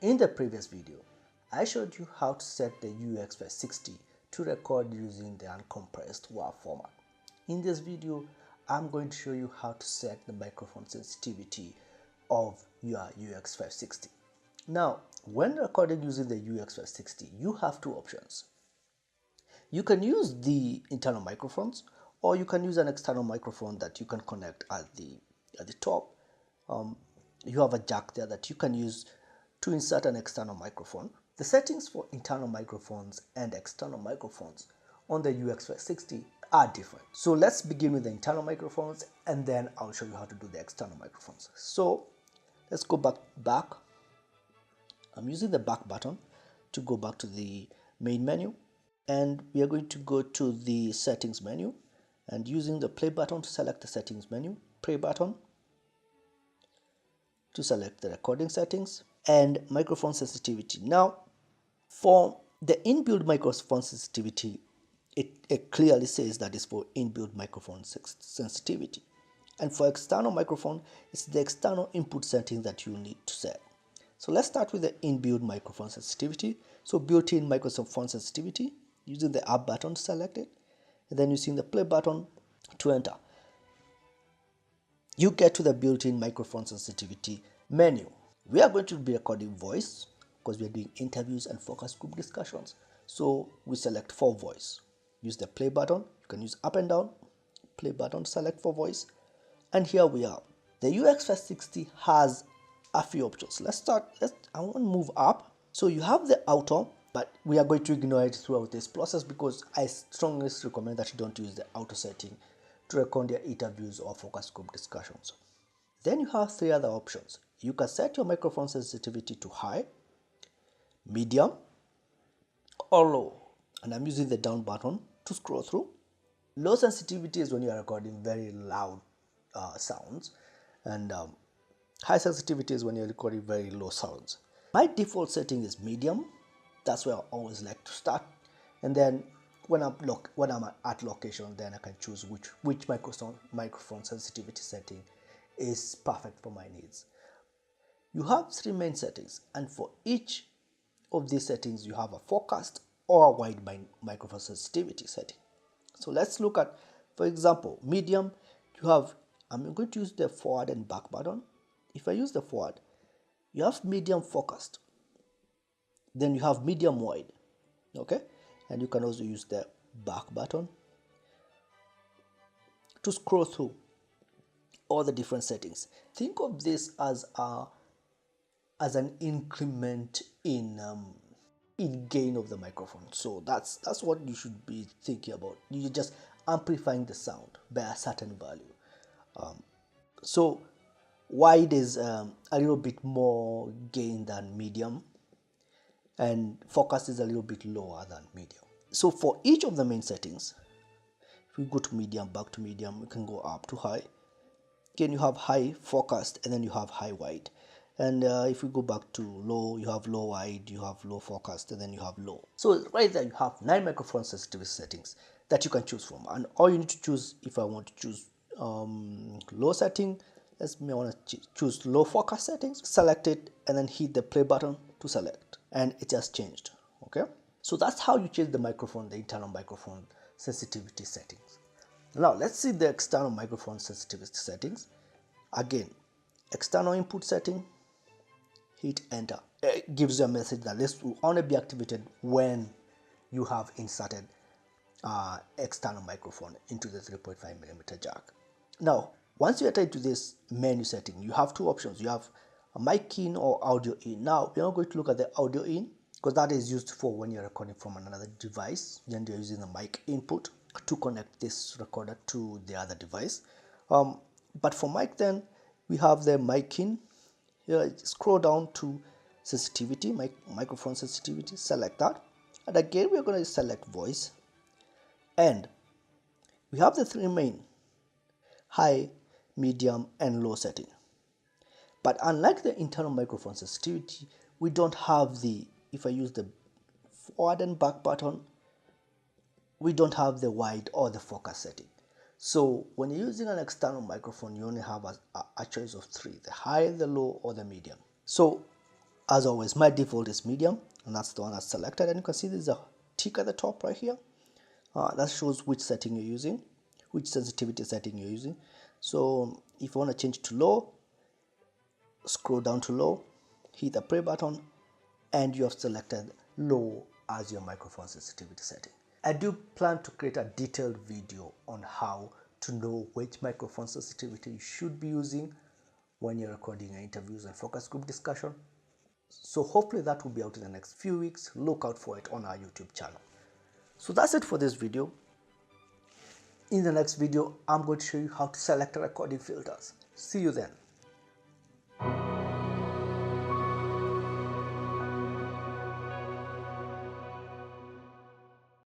In the previous video, I showed you how to set the UX560 to record using the uncompressed WAV format. In this video, I'm going to show you how to set the microphone sensitivity of your UX560. Now, when recording using the UX560, you have two options. You can use the internal microphones, or you can use an external microphone that you can connect at the top. You have a jack there that you can use to insert an external microphone. The settings for internal microphones and external microphones on the UX560 are different. So let's begin with the internal microphones, and then I'll show you how to do the external microphones. So let's go back. I'm using the back button to go back to the main menu, and we are going to go to the settings menu, and using the play button to select the settings menu, play button to select the recording settings and microphone sensitivity. Now, for the inbuilt microphone sensitivity, it clearly says that it's for inbuilt microphone sensitivity. And for external microphone, it's the external input setting that you need to set. So let's start with the inbuilt microphone sensitivity. So built-in microphone sensitivity, using the up button to select it, and then using the play button to enter. You get to the built-in microphone sensitivity menu. We are going to be recording voice because we are doing interviews and focus group discussions. So we select for voice. Use the play button. You can use up and down. Play button to select for voice. And here we are. The UX560 has a few options. Let's start. I want to move up. So you have the auto, but we are going to ignore it throughout this process because I strongly recommend that you don't use the auto setting to record your interviews or focus group discussions. Then you have three other options. You can set your microphone sensitivity to high, medium, or low. And I'm using the down button to scroll through. Low sensitivity is when you are recording very loud sounds, and high sensitivity is when you're recording very low sounds. My default setting is medium. That's where I always like to start. And then when I'm at location, then I can choose which microphone sensitivity setting is perfect for my needs. You have three main settings, and for each of these settings, you have a focused or a wide microphone sensitivity setting. So let's look at, for example, medium. I'm going to use the forward and back button. If I use the forward, you have medium focused. Then you have medium wide. Okay? And you can also use the back button to scroll through all the different settings. Think of this as an increment in gain of the microphone. So that's what you should be thinking about. You're just amplifying the sound by a certain value. So wide is a little bit more gain than medium, and focus is a little bit lower than medium. So for each of the main settings, if we go to medium, back to medium, we can go up to high. Again, you have high focused, and then you have high wide. And if we go back to low, you have low wide, you have low focused, and then you have low. So right there, you have 9 microphone sensitivity settings that you can choose from. And all you need to choose, if I want to choose low setting, I want to choose low focus settings, select it, and then hit the play button to select. And it has changed. Okay? So that's how you change the internal microphone sensitivity settings. Now let's see the external microphone sensitivity settings. Again, external input setting, hit enter. It gives you a message that this will only be activated when you have inserted external microphone into the 3.5mm jack. Now, once you enter into this menu setting, you have two options. You have a mic in or audio in. Now, we're not going to look at the audio in because that is used for when you're recording from another device. Then you're using the mic input to connect this recorder to the other device. But for mic, then we have the mic in. Here, scroll down to sensitivity, microphone sensitivity, select that. And again, we're going to select voice. And we have the three main: high, medium, and low setting. But unlike the internal microphone sensitivity, we don't have if I use the forward and back button, we don't have the wide or the focus setting. So when you're using an external microphone, you only have a choice of three: the high, the low, or the medium. So As always, my default is medium, and that's the one that's selected. And you can see there's a tick at the top right here. That shows which setting you're using, which sensitivity setting you're using. So if you want to change to low, scroll down to low, hit the play button, and you have selected low as your microphone sensitivity setting. I do plan to create a detailed video on how to know which microphone sensitivity you should be using when you're recording your interviews and focus group discussion. So hopefully that will be out in the next few weeks. Look out for it on our YouTube channel. So that's it for this video. In the next video, I'm going to show you how to select recording filters. See you then.